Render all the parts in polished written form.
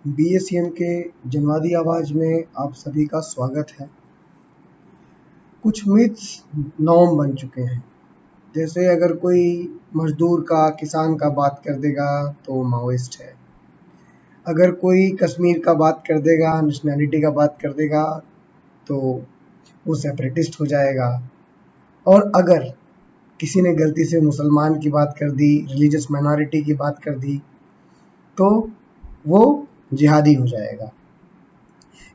BSM के जनवादी आवाज में आप सभी का स्वागत है। कुछ मिथ्स नॉर्म बन चुके हैं। जैसे अगर कोई मजदूर का, किसान का बात कर देगा तो वो माओइस्ट है। अगर कोई कश्मीर का बात कर देगा, नेशनैलिटी का बात कर देगा तो वो सेपरेटिस्ट हो जाएगा। और अगर किसी ने गलती से मुसलमान की बात कर दी, रिलीजियस माइनॉरिटी की बात कर दी तो वो जिहादी हो जाएगा।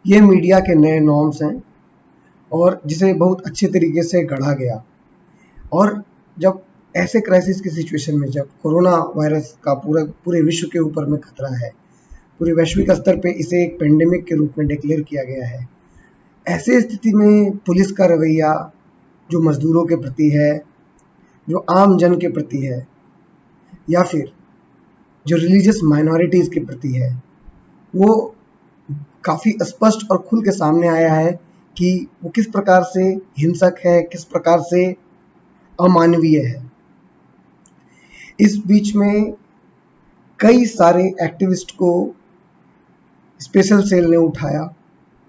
ये मीडिया के नए नॉर्म्स हैं और जिसे बहुत अच्छे तरीके से गढ़ा गया। और जब ऐसे क्राइसिस की सिचुएशन में, जब कोरोना वायरस का पूरे विश्व के ऊपर में खतरा है, पूरे वैश्विक स्तर पे इसे एक पेंडेमिक के रूप में डिक्लेयर किया गया है, ऐसे स्थिति में पुलिस का रवैया जो मजदूरों के प्रति है, जो आम जन के प्रति है, या फिर जो रिलीजियस माइनॉरिटीज़ के प्रति है, वो काफ़ी स्पष्ट और खुल के सामने आया है कि वो किस प्रकार से हिंसक है, किस प्रकार से अमानवीय है। इस बीच में कई सारे एक्टिविस्ट को स्पेशल सेल ने उठाया,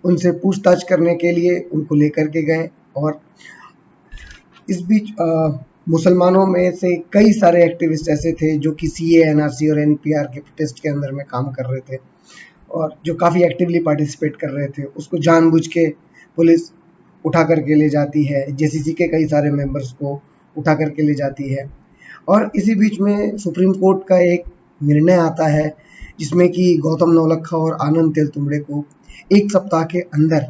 उनसे पूछताछ करने के लिए उनको लेकर के गए। और इस बीच मुसलमानों में से कई सारे एक्टिविस्ट ऐसे थे जो कि सीए, एनआरसी और एनपीआर के प्रोटेस्ट के अंदर में काम कर रहे थे और जो काफ़ी एक्टिवली पार्टिसिपेट कर रहे थे। उसको जानबूझ के पुलिस उठा करके ले जाती है, जेसीसी के कई सारे मेंबर्स को उठा करके ले जाती है। और इसी बीच में सुप्रीम कोर्ट का एक निर्णय आता है जिसमें कि गौतम नवलखा और आनंद तेलतुंबड़े को 1 सप्ताह के अंदर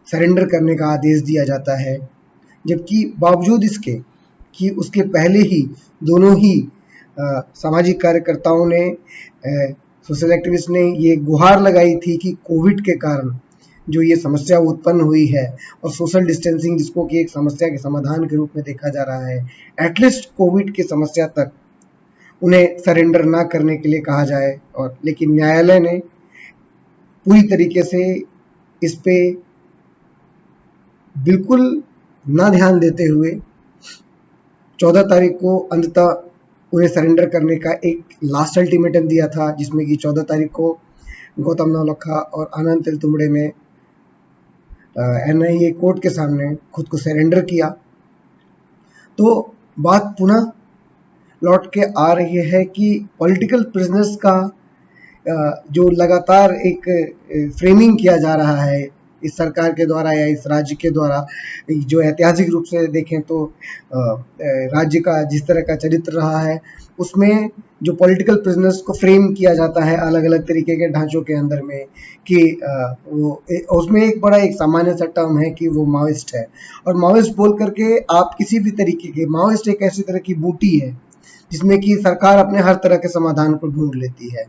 सरेंडर करने का आदेश दिया जाता है। जबकि बावजूद इसके कि उसके पहले ही दोनों ही सामाजिक कार्यकर्ताओं ने, सोशल एक्टिविस्ट ने ये गुहार लगाई थी कि कोविड के कारण जो ये समस्या उत्पन्न हुई है और सोशल डिस्टेंसिंग जिसको कि एक समस्या के समाधान के रूप में देखा जा रहा है, एटलीस्ट कोविड की समस्या तक उन्हें सरेंडर ना करने के लिए कहा जाए। और लेकिन न्यायालय ने पूरी तरीके से इस पे बिल्कुल ना ध्यान देते हुए 14 तारीख को अंततः उन्हें सरेंडर करने का एक लास्ट अल्टीमेटम दिया था, जिसमें कि 14 तारीख को गौतम नवलखा और आनंद तेलतुंबड़े ने एनआईए कोर्ट के सामने खुद को सरेंडर किया। तो बात पुनः लौट के आ रही है कि पॉलिटिकल प्रिजनर्स का जो लगातार एक फ्रेमिंग किया जा रहा है इस सरकार के द्वारा या इस राज्य के द्वारा, जो ऐतिहासिक रूप से देखें तो राज्य का जिस तरह का चरित्र रहा है, उसमें जो पॉलिटिकल प्रिजनर्स को फ्रेम किया जाता है अलग अलग तरीके के ढांचों के अंदर में कि वो उसमें एक बड़ा एक सामान्य सा टर्म है कि वो माओइस्ट है। और माओइस्ट बोल करके आप किसी भी तरीके के, माओइस्ट एक ऐसी तरह की बूटी है जिसमें कि सरकार अपने हर तरह के समाधान को ढूंढ लेती है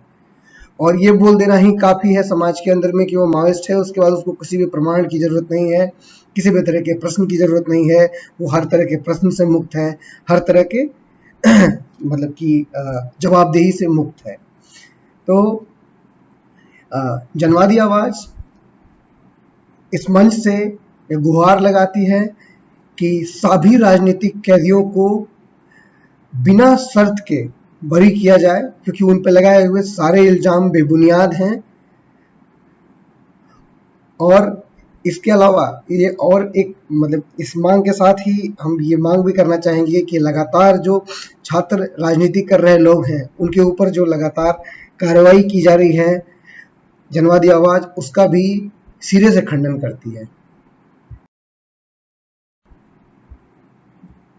और ये बोल देना ही काफ़ी है समाज के अंदर में कि वो माओइस्ट है। उसके बाद उसको किसी भी प्रमाण की ज़रूरत नहीं है, किसी भी तरह के प्रश्न की ज़रूरत नहीं है, वो हर तरह के प्रश्न से मुक्त है, हर तरह के मतलब कि जवाबदेही से मुक्त है। तो जनवादी आवाज़ इस मंच से गुहार लगाती है कि सभी राजनीतिक कैदियों को बिना शर्त के बरी किया जाए, क्योंकि उन पर लगाए हुए सारे इल्ज़ाम बेबुनियाद हैं। और इसके अलावा ये और एक मतलब इस मांग के साथ ही हम ये मांग भी करना चाहेंगे कि लगातार जो छात्र राजनीति कर रहे लोग हैं उनके ऊपर जो लगातार कार्रवाई की जा रही है, जनवादी आवाज़ उसका भी सिरे से खंडन करती है।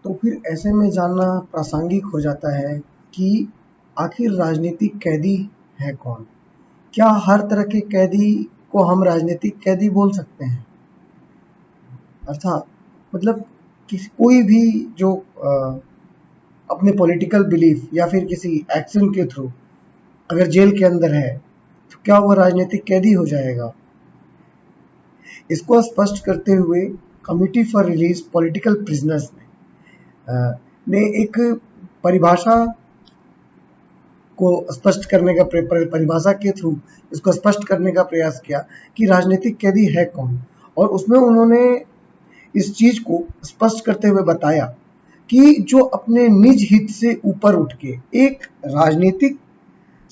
तो फिर ऐसे में जानना प्रासंगिक हो जाता है कि आखिर राजनीतिक कैदी है कौन? क्या हर तरह के कैदी को हम राजनीतिक कैदी बोल सकते हैं? अर्थात मतलब कोई भी जो अपने पॉलिटिकल बिलीफ या फिर किसी एक्शन के थ्रू अगर जेल के अंदर है तो क्या वो राजनीतिक कैदी हो जाएगा? इसको स्पष्ट करते हुए committee for release political prisoners ने एक परिभाषा को स्पष्ट करने का परिभाषा के थ्रू इसको स्पष्ट करने का प्रयास किया कि राजनीतिक कैदी है कौन। और उसमें उन्होंने इस चीज को स्पष्ट करते हुए बताया कि जो अपने निज हित से ऊपर उठ के एक राजनीतिक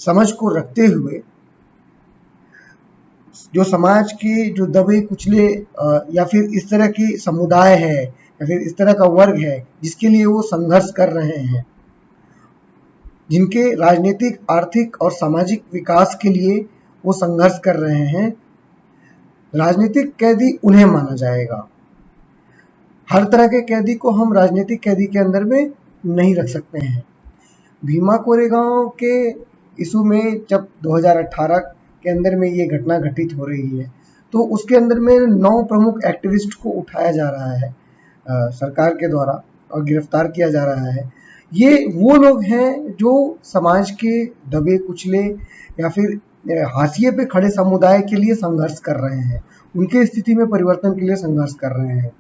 समझ को रखते हुए जो समाज के जो दबे कुचले या फिर इस तरह की समुदाय है या फिर इस तरह का वर्ग है जिसके लिए वो संघर्ष कर रहे हैं, जिनके राजनीतिक, आर्थिक और सामाजिक विकास के लिए वो संघर्ष कर रहे हैं, राजनीतिक कैदी उन्हें माना जाएगा। हर तरह के कैदी को हम राजनीतिक कैदी के अंदर में नहीं रख सकते हैं। भीमा कोरेगांव के इशू में जब 2018 के अंदर में ये घटना घटित हो रही है, तो उसके अंदर में 9 प्रमुख एक्टिविस्ट को उठाया जा रहा है सरकार के द्वारा और गिरफ्तार किया जा रहा है। ये वो लोग हैं जो समाज के दबे कुचले या फिर हाशिए पे खड़े समुदाय के लिए संघर्ष कर रहे हैं, उनके स्थिति में परिवर्तन के लिए संघर्ष कर रहे हैं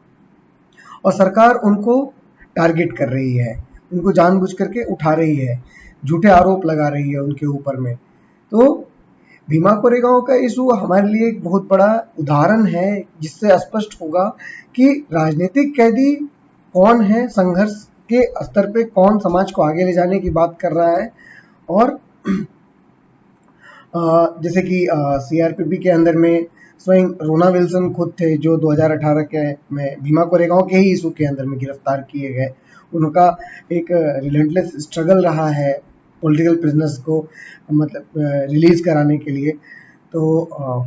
और सरकार उनको टारगेट कर रही है, उनको जानबूझ करके उठा रही है, झूठे आरोप लगा रही है उनके ऊपर में। तो भीमा कोरेगांव का इशू हमारे लिए एक बहुत बड़ा उदाहरण है जिससे स्पष्ट होगा कि राजनीतिक कैदी कौन है, संघर्ष के स्तर पे कौन समाज को आगे ले जाने की बात कर रहा है। और जैसे कि सीआरपीपी के अंदर में स्वयं रोना विल्सन खुद थे जो 2018 के में भीमा कोरेगांव के ही इशू के अंदर में गिरफ्तार किए गए। उनका एक रिलेंटलेस स्ट्रगल रहा है पॉलिटिकल प्रिजनर्स को मतलब रिलीज कराने के लिए। तो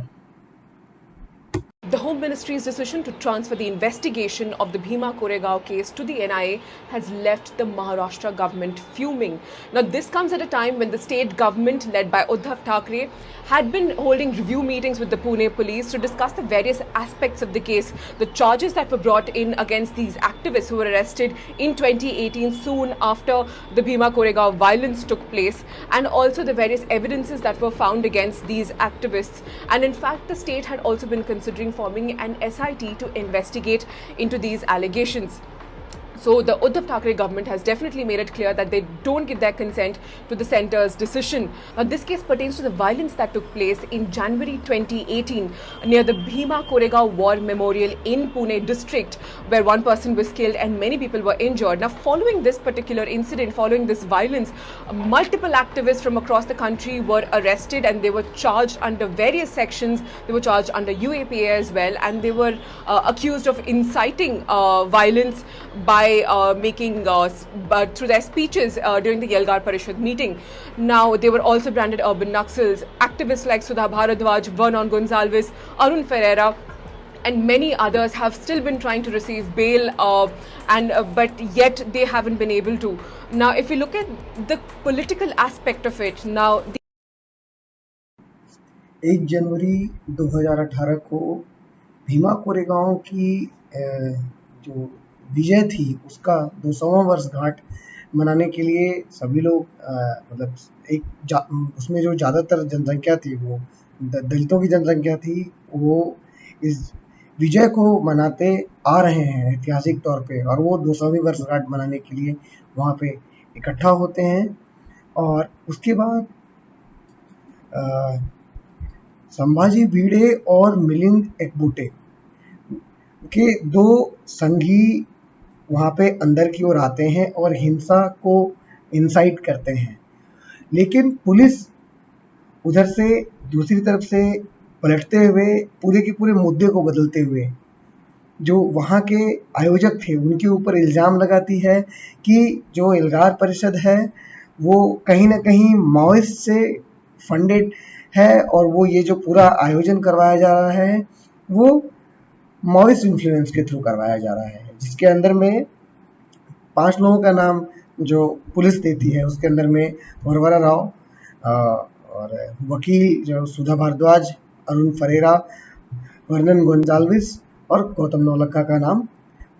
The Home Ministry's decision to transfer the investigation of the Bhima Koregaon case to the NIA has left the Maharashtra government fuming. Now, this comes at a time when the state government, led by Uddhav Thackeray, had been holding review meetings with the Pune police to discuss the various aspects of the case, the charges that were brought in against these activists who were arrested in 2018, soon after the Bhima Koregaon violence took place, and also the various evidences that were found against these activists. And in fact, the state had also been considering forming an SIT to investigate into these allegations. So the Uddhav Thackeray government has definitely made it clear that they don't give their consent to the centre's decision. Now, this case pertains to the violence that took place in January 2018 near the Bhima Koregaon War Memorial in Pune district, where one person was killed and many people were injured. Now, following this particular incident, following this violence, multiple activists from across the country were arrested and they were charged under various sections. They were charged under UAPA as well, and they were accused of inciting violence by making through their speeches during the Yelgar Parishad meeting. Now, they were also branded urban Naxals. Activists like Sudha Bharadwaj, Vernon Gonzalez, Arun Ferreira, and many others have still been trying to receive bail, but yet they haven't been able to. Now, if you look at the political aspect of it, now 1 जनवरी 2018 को भीमा कोरेगांव की जो विजय थी उसका 200वां वर्षगांठ मनाने के लिए सभी लोग मतलब उसमें जो ज़्यादातर जनसंख्या थी वो दलितों की जनसंख्या थी, वो इस विजय को मनाते आ रहे हैं ऐतिहासिक तौर पे, और वो 200वीं वर्षगांठ मनाने के लिए वहाँ पे इकट्ठा होते हैं। और उसके बाद संभाजी भिड़े और मिलिंद एकबोटे के 2 संघी वहाँ पे अंदर की ओर आते हैं और हिंसा को इंसाइट करते हैं, लेकिन पुलिस उधर से दूसरी तरफ से पलटते हुए पूरे के पूरे मुद्दे को बदलते हुए जो वहाँ के आयोजक थे उनके ऊपर इल्ज़ाम लगाती है कि जो एल्गार परिषद है वो कहीं ना कहीं माओइस्ट से फंडेड है और वो ये जो पूरा आयोजन करवाया जा रहा है वो माओइस्ट इन्फ्लुएंस के थ्रू करवाया जा रहा है, जिसके अंदर में 5 लोगों का नाम जो पुलिस देती है उसके अंदर में वरवरा राव और वकील जो सुधा भारद्वाज, अरुण फरेरा, वर्नन गोंजाल्विस और गौतम नौलखा का नाम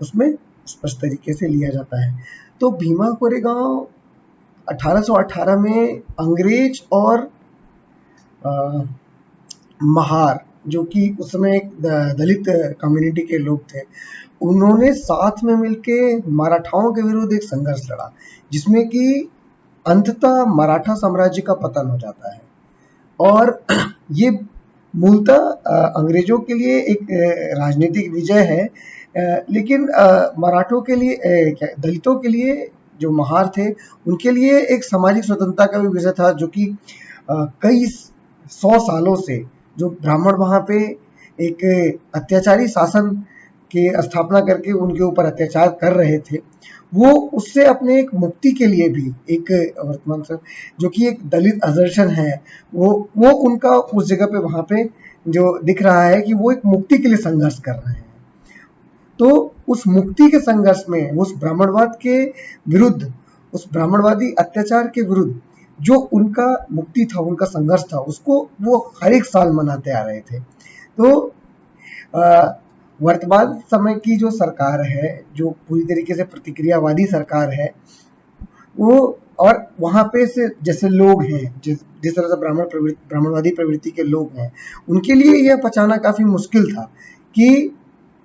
उसमें स्पष्ट तरीके से लिया जाता है। तो भीमा कोरेगांव 1818 में अंग्रेज और महार जो कि उस समय एक दलित कम्युनिटी के लोग थे, उन्होंने साथ में मिलके मराठाओं के विरुद्ध एक संघर्ष लड़ा जिसमें कि अंततः मराठा साम्राज्य का पतन हो जाता है। और ये मूलतः अंग्रेजों के लिए एक राजनीतिक विजय है, लेकिन मराठों के लिए दलितों के लिए जो महार थे उनके लिए एक सामाजिक स्वतंत्रता का भी विजय था, जो कि कई 100 सालों से जो ब्राह्मण वहाँ पे एक अत्याचारी शासन की स्थापना करके उनके ऊपर अत्याचार कर रहे थे, वो उससे अपने एक मुक्ति के लिए भी एक वर्तमान से जो कि एक दलित असर्शन है, वो उनका उस जगह पे वहाँ पे जो दिख रहा है कि वो एक मुक्ति के लिए संघर्ष कर रहे हैं। तो उस मुक्ति के संघर्ष में उस ब्राह्मणवाद के विरुद्ध, उस ब्राह्मणवादी अत्याचार के विरुद्ध जो उनका मुक्ति था, उनका संघर्ष था, उसको वो हर एक साल मनाते आ रहे थे। तो वर्तमान समय की जो सरकार है, जो पूरी तरीके से प्रतिक्रियावादी सरकार है, वो और वहाँ पे से जैसे लोग हैं, जिस तरह से ब्राह्मणवादी प्रवृत्ति के लोग हैं, उनके लिए यह पचाना काफी मुश्किल था कि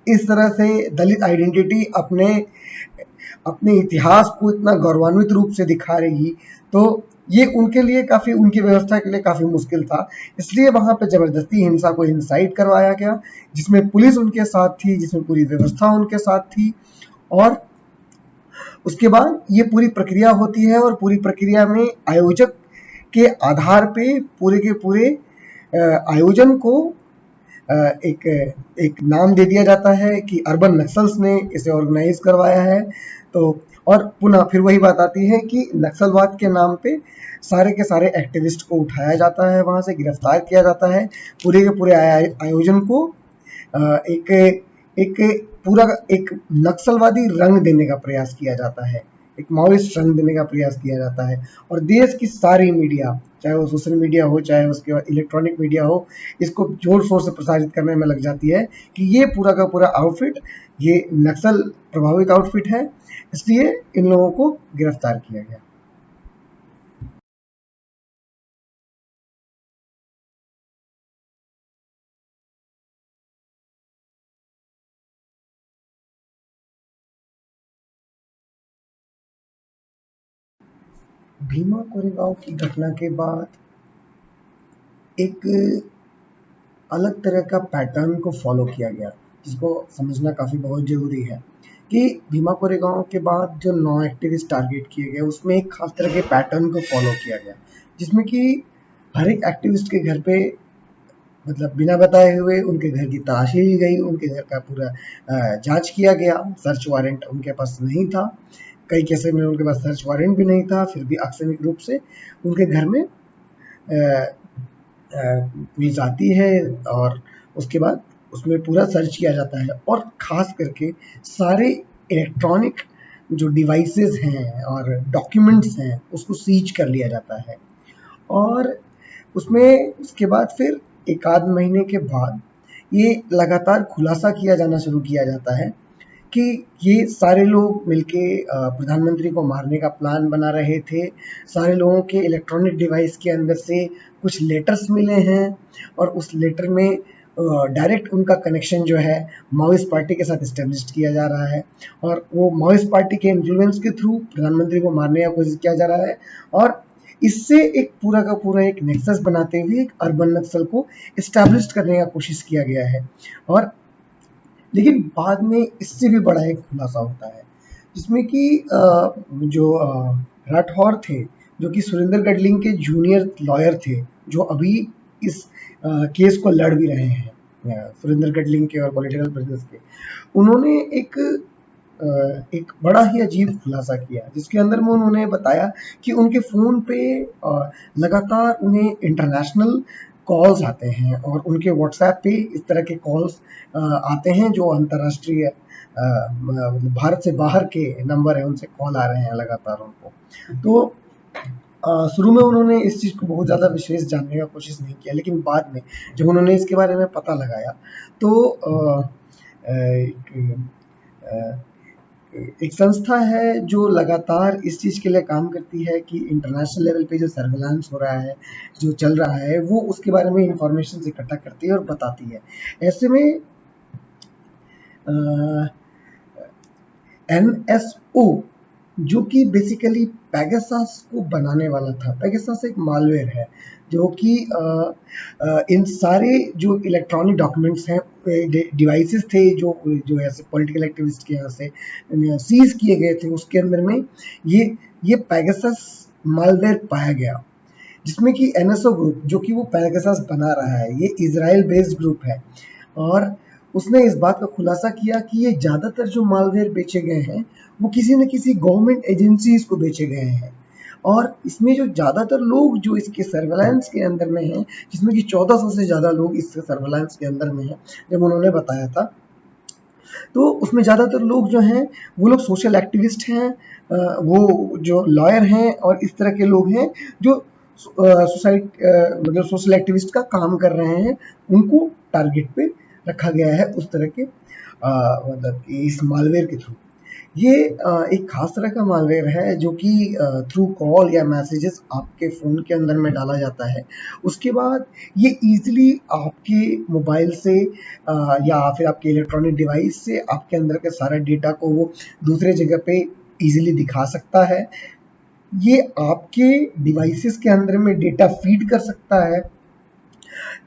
इस तरह से दलित आइडेंटिटी अपने इतिहास को इतना गौरवान्वित रूप से दिखा रही, तो ये उनके लिए काफी, उनकी व्यवस्था के लिए काफी मुश्किल था। इसलिए वहां पे जबरदस्ती हिंसा को इंसाइट करवाया गया, जिसमें पुलिस उनके साथ थी, जिसमें पूरी व्यवस्था उनके साथ थी। और उसके बाद ये पूरी प्रक्रिया होती है और पूरी प्रक्रिया में आयोजक के आधार पे पूरे के पूरे आयोजन को एक नाम दे दिया जाता है कि अर्बन नक्सल्स ने इसे ऑर्गेनाइज करवाया है। तो और पुनः फिर वही बात आती है कि नक्सलवाद के नाम पे सारे के सारे एक्टिविस्ट को उठाया जाता है, वहां से गिरफ्तार किया जाता है, पूरे के पूरे आयोजन को एक एक पूरा एक नक्सलवादी रंग देने का प्रयास किया जाता है, एक माओइस्ट रंग देने का प्रयास किया जाता है। और देश की सारी मीडिया, चाहे वो सोशल मीडिया हो, चाहे उसके बाद इलेक्ट्रॉनिक मीडिया हो, इसको जोर शोर से प्रसारित करने में लग जाती है कि ये पूरा का पूरा आउटफिट ये नक्सल प्रभावित आउटफिट है, इसलिए इन लोगों को गिरफ्तार किया गया। भीमा कोरेगांव की घटना के बाद एक अलग तरह का पैटर्न को फॉलो किया गया, जिसको समझना काफ़ी बहुत ज़रूरी है कि भीमा कोरेगांव के बाद जो 9 एक्टिविस्ट टारगेट किए गए, उसमें एक खास तरह के पैटर्न को फॉलो किया गया, जिसमें कि हर एक एक्टिविस्ट के घर पे मतलब बिना बताए हुए उनके घर की तलाशी ली गई, उनके घर का पूरा जांच किया गया। सर्च वारंट उनके पास नहीं था, कई केसेस में उनके पास सर्च वारंट भी नहीं था, फिर भी आकस्मिक रूप से उनके घर में पुलिस आती है और उसके बाद उसमें पूरा सर्च किया जाता है और ख़ास करके सारे इलेक्ट्रॉनिक जो डिवाइसेस हैं और डॉक्यूमेंट्स हैं उसको सीज कर लिया जाता है। और उसमें उसके बाद फिर एक आध महीने के बाद ये लगातार खुलासा किया जाना शुरू किया जाता है कि ये सारे लोग मिलके प्रधानमंत्री को मारने का प्लान बना रहे थे। सारे लोगों के इलेक्ट्रॉनिक डिवाइस के अंदर से कुछ लेटर्स मिले हैं और उस लेटर में डायरेक्ट उनका कनेक्शन जो है माओइस्ट पार्टी के साथ इस्टेब्लिश किया जा रहा है और वो माओइस्ट पार्टी के इन्फ्लुएंस के थ्रू प्रधानमंत्री को मारने का कोशिश किया जा रहा है। और इससे एक पूरा का पूरा एक नेक्सस बनाते हुए एक अर्बन नक्सल को इस्टेब्लिश करने का कोशिश किया गया है। और लेकिन बाद में इससे भी बड़ा एक खुलासा होता है, जिसमें कि जो राठौर थे, जो कि सुरेंद्र गडलिंग के जूनियर लॉयर थे, जो अभी इस केस को लड़ भी रहे हैं, सुरेंद्र गडलिंग के और पॉलिटिकल बिजनेस के, उन्होंने एक बड़ा ही अजीब खुलासा किया, जिसके अंदर में उन्होंने बताया कि उनके फ़ोन पे लगातार उन्हें इंटरनेशनल कॉल्स आते हैं और उनके व्हाट्सएप पे इस तरह के कॉल्स आते हैं जो अंतर्राष्ट्रीय भारत से बाहर के नंबर है, उनसे कॉल आ रहे हैं लगातार उनको। तो शुरू में उन्होंने इस चीज़ को बहुत ज़्यादा विशेष जानने का कोशिश नहीं किया, लेकिन बाद में जब उन्होंने इसके बारे में पता लगाया तो एक संस्था है जो लगातार इस चीज़ के लिए काम करती है कि इंटरनेशनल लेवल पे जो सर्विलांस हो रहा है, जो चल रहा है, वो उसके बारे में इंफॉर्मेशन इकट्ठा करती है और बताती है। ऐसे में NSO जो कि बेसिकली पेगासस को बनाने वाला था, पेगासस एक मालवेयर है जो कि इन सारे जो इलेक्ट्रॉनिक डॉक्यूमेंट्स हैं, डिवाइसेस थे जो ऐसे पॉलिटिकल एक्टिविस्ट के यहाँ से सीज किए गए थे, उसके अंदर में ये पेगासस मालवेयर पाया गया। जिसमें कि एनएसओ ग्रुप जो कि वो पैगासस बना रहा है, ये इजराइल बेस्ड ग्रुप है और उसने इस बात का खुलासा किया कि ये ज़्यादातर जो मालवेयर बेचे गए हैं वो किसी न किसी गवर्नमेंट एजेंसीज को बेचे गए हैं और इसमें जो ज़्यादातर लोग जो इसके सर्वेलांस के अंदर में हैं, जिसमें कि 1400 से ज़्यादा लोग इस सर्वेलांस के अंदर में हैं, जब उन्होंने बताया था तो उसमें ज़्यादातर लोग जो हैं वो लोग सोशल एक्टिविस्ट हैं, वो जो लॉयर हैं और इस तरह के लोग हैं जो मतलब सोशल एक्टिविस्ट का काम कर रहे हैं, उनको टारगेट पे रखा गया है उस तरह के मतलब कि इस मालवेयर के थ्रू। ये एक खास तरह का मालवेयर है जो कि थ्रू कॉल या मैसेजेस आपके फ़ोन के अंदर में डाला जाता है। उसके बाद ये ईज़िली आपके मोबाइल से या फिर आपके इलेक्ट्रॉनिक डिवाइस से आपके अंदर के सारा डेटा को वो दूसरे जगह पे ईज़िली दिखा सकता है। ये आपके डिवाइसेस के अंदर में डेटा फीड कर सकता है,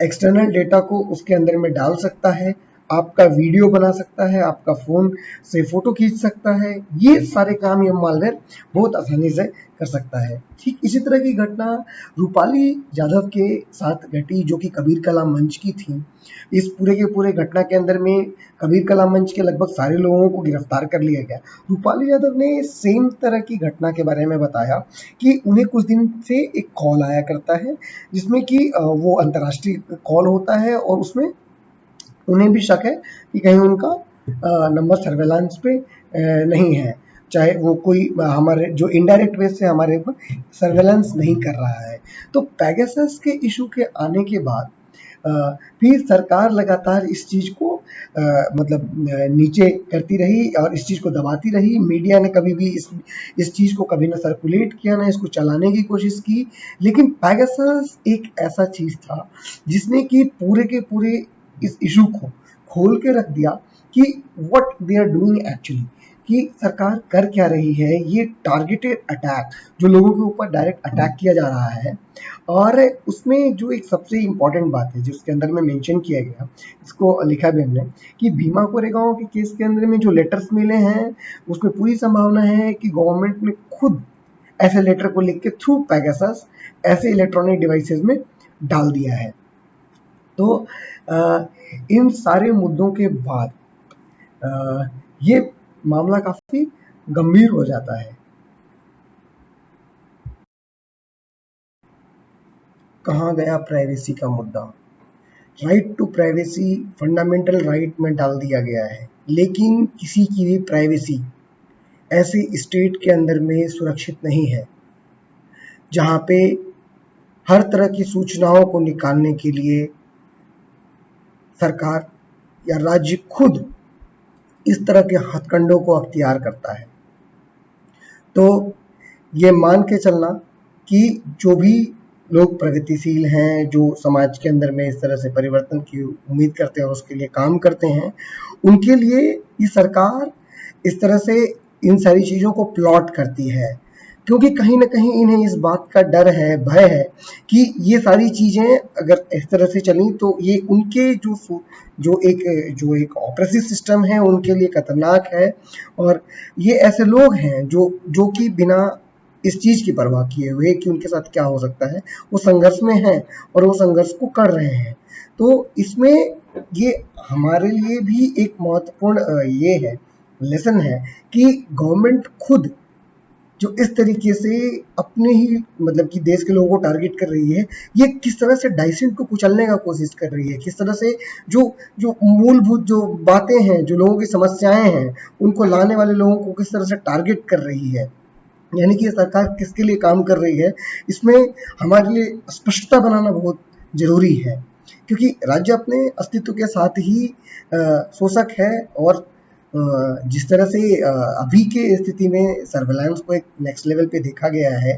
एक्सटर्नल डेटा को उसके अंदर में डाल सकता है, आपका वीडियो बना सकता है, आपका फ़ोन से फ़ोटो खींच सकता है। ये सारे काम ये मालवेयर बहुत आसानी से कर सकता है। ठीक इसी तरह की घटना रूपाली यादव के साथ घटी जो कि कबीर कला मंच की थी। इस पूरे के पूरे घटना के अंदर में कबीर कला मंच के लगभग सारे लोगों को गिरफ्तार कर लिया गया। रूपाली यादव ने सेम तरह की घटना के बारे में बताया कि उन्हें कुछ दिन से एक कॉल आया करता है जिसमें कि वो अंतर्राष्ट्रीय कॉल होता है और उसमें उन्हें भी शक है कि कहीं उनका नंबर सर्वेलांस पे नहीं है, चाहे वो कोई हमारे जो इनडायरेक्ट वे से हमारे ऊपर सर्वेलांस नहीं कर रहा है। तो पेगासस के इशू के आने के बाद फिर सरकार लगातार इस चीज़ को मतलब नीचे करती रही और इस चीज़ को दबाती रही। मीडिया ने कभी भी इस चीज़ को कभी ना सर्कुलेट किया, ना इसको चलाने की कोशिश की। लेकिन पेगासस एक ऐसा चीज़ था जिसने कि पूरे के पूरे इस इशू को खोल के रख दिया कि what they are doing actually, कि सरकार कर क्या रही है। ये टारगेटेड अटैक जो लोगों के ऊपर डायरेक्ट अटैक किया जा रहा है और उसमें जो एक सबसे इम्पोर्टेंट बात है जिसके अंदर में मेंशन किया गया, इसको लिखा भी हमने कि भीमा कोरेगांव के केस के अंदर में जो लेटर्स मिले हैं उसमें पूरी संभावना है कि गवर्नमेंट ने खुद ऐसे लेटर को लिख के थ्रू पेगासस ऐसे इलेक्ट्रॉनिक डिवाइसेस में डाल दिया है। तो इन सारे मुद्दों के बाद ये मामला काफ़ी गंभीर हो जाता है। कहाँ गया प्राइवेसी का मुद्दा? Right to privacy fundamental right में डाल दिया गया है, लेकिन किसी की भी प्राइवेसी ऐसे स्टेट के अंदर में सुरक्षित नहीं है जहाँ पे हर तरह की सूचनाओं को निकालने के लिए सरकार या राज्य खुद इस तरह के हथकंडों को अख्तियार करता है। तो ये मान के चलना कि जो भी लोग प्रगतिशील हैं, जो समाज के अंदर में इस तरह से परिवर्तन की उम्मीद करते हैं और उसके लिए काम करते हैं, उनके लिए ये सरकार इस तरह से इन सारी चीज़ों को प्लॉट करती है, क्योंकि कहीं न कहीं इन्हें इस बात का डर है, भय है कि ये सारी चीज़ें अगर इस तरह से चलीं तो ये उनके जो एक ऑपरेसिव सिस्टम है उनके लिए खतरनाक है और ये ऐसे लोग हैं जो कि बिना इस चीज़ की परवाह किए हुए कि उनके साथ क्या हो सकता है, वो संघर्ष में हैं और वो संघर्ष को कर रहे हैं। तो इसमें ये हमारे लिए भी एक महत्वपूर्ण ये है, लेसन है कि गवर्नमेंट खुद जो इस तरीके से अपने ही मतलब कि देश के लोगों को टारगेट कर रही है, ये किस तरह से डाइसेंट को कुचलने का कोशिश कर रही है, किस तरह से जो जो मूलभूत जो बातें हैं, जो लोगों की समस्याएं हैं, उनको लाने वाले लोगों को किस तरह से टारगेट कर रही है, यानी कि सरकार किसके लिए काम कर रही है, इसमें हमारे लिए स्पष्टता बनाना बहुत ज़रूरी है। क्योंकि राज्य अपने अस्तित्व के साथ ही शोषक है और जिस तरह से अभी के स्थिति में सर्विलांस को एक नेक्स्ट लेवल पे देखा गया है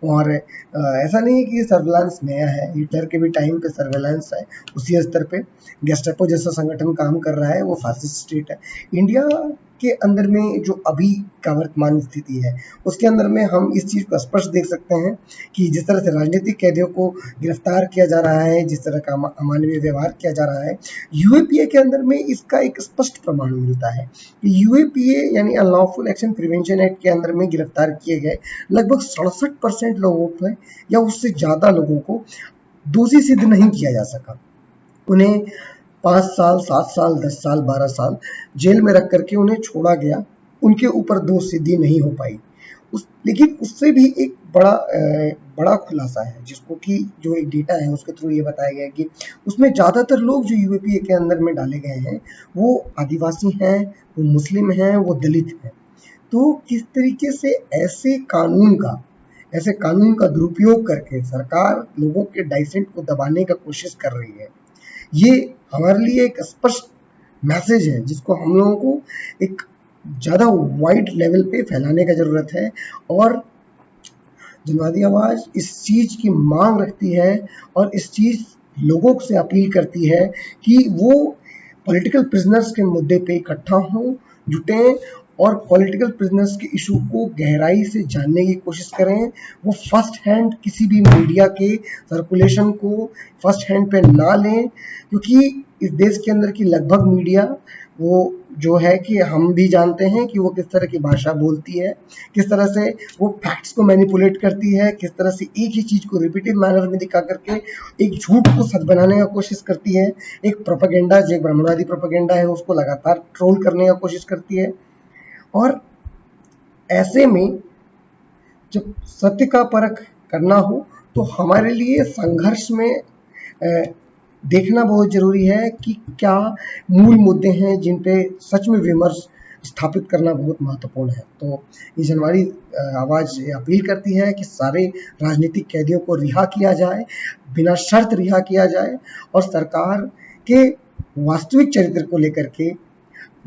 और ऐसा नहीं है कि ये सर्विलांस नया है, हिटलर के भी टाइम पे सर्विलांस है, उसी स्तर पे गेस्टापो जैसा संगठन काम कर रहा है, वो फासिस्ट स्टेट है। इंडिया के अंदर में जो अभी का वर्तमान स्थिति है उसके अंदर में हम इस चीज़ को स्पष्ट देख सकते हैं कि जिस तरह से राजनीतिक कैदियों को गिरफ्तार किया जा रहा है, जिस तरह का अमानवीय व्यवहार किया जा रहा है, यूएपीए के अंदर में इसका एक स्पष्ट प्रमाण मिलता है कि यूएपीए यानी अनलॉफुल एक्शन प्रिवेंशन एक्ट के अंदर में गिरफ्तार किए गए लगभग 67% लोगों पर या उससे ज़्यादा लोगों को दोषी सिद्ध नहीं किया जा सका। उन्हें 5 साल, 7 साल, 10 साल, 12 साल जेल में रख करके उन्हें छोड़ा गया। उनके ऊपर दोष सिद्धि नहीं हो पाई। लेकिन उससे भी एक बड़ा खुलासा है जिसको कि जो एक डेटा है उसके थ्रू ये बताया गया कि उसमें ज़्यादातर लोग जो यूएपीए के अंदर में डाले गए हैं वो आदिवासी हैं, वो मुस्लिम हैं, वो दलित हैं। तो किस तरीके से ऐसे कानून का दुरुपयोग करके सरकार लोगों के डाइसेंट को दबाने का कोशिश कर रही है, ये हमारे लिए एक स्पष्ट मैसेज है जिसको हम लोगों को एक ज़्यादा वाइड लेवल पे फैलाने का ज़रूरत है। और जनवादी आवाज़ इस चीज़ की मांग रखती है और इस चीज़ लोगों से अपील करती है कि वो पॉलिटिकल प्रिजनर्स के मुद्दे पे इकट्ठा हों, जुटें और पॉलिटिकल प्रिजनर्स के इशू को गहराई से जानने की कोशिश करें। वो फर्स्ट हैंड किसी भी मीडिया के सर्कुलेशन को फर्स्ट हैंड पे ना लें, क्योंकि इस देश के अंदर की लगभग मीडिया वो जो है कि हम भी जानते हैं कि वो किस तरह की भाषा बोलती है, किस तरह से वो फैक्ट्स को मैनिपुलेट करती है, किस तरह से एक ही चीज़ को रिपीटेड मैनर में दिखा करके एक झूठ को सच बनाने का कोशिश करती है। एक प्रोपेगेंडा जो एक ब्राह्मणवादी प्रोपेगेंडा है उसको लगातार ट्रोल करने का कोशिश करती है। और ऐसे में जब सत्य का परख करना हो तो हमारे लिए संघर्ष में देखना बहुत जरूरी है कि क्या मूल मुद्दे हैं जिन पे सच में विमर्श स्थापित करना बहुत महत्वपूर्ण है। तो ये जनवादी आवाज़ अपील करती है कि सारे राजनीतिक कैदियों को रिहा किया जाए, बिना शर्त रिहा किया जाए और सरकार के वास्तविक चरित्र को लेकर के,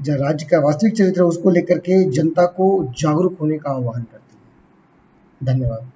जो राज्य का वास्तविक चरित्र है उसको लेकर के जनता को जागरूक होने का आह्वान करती है। धन्यवाद।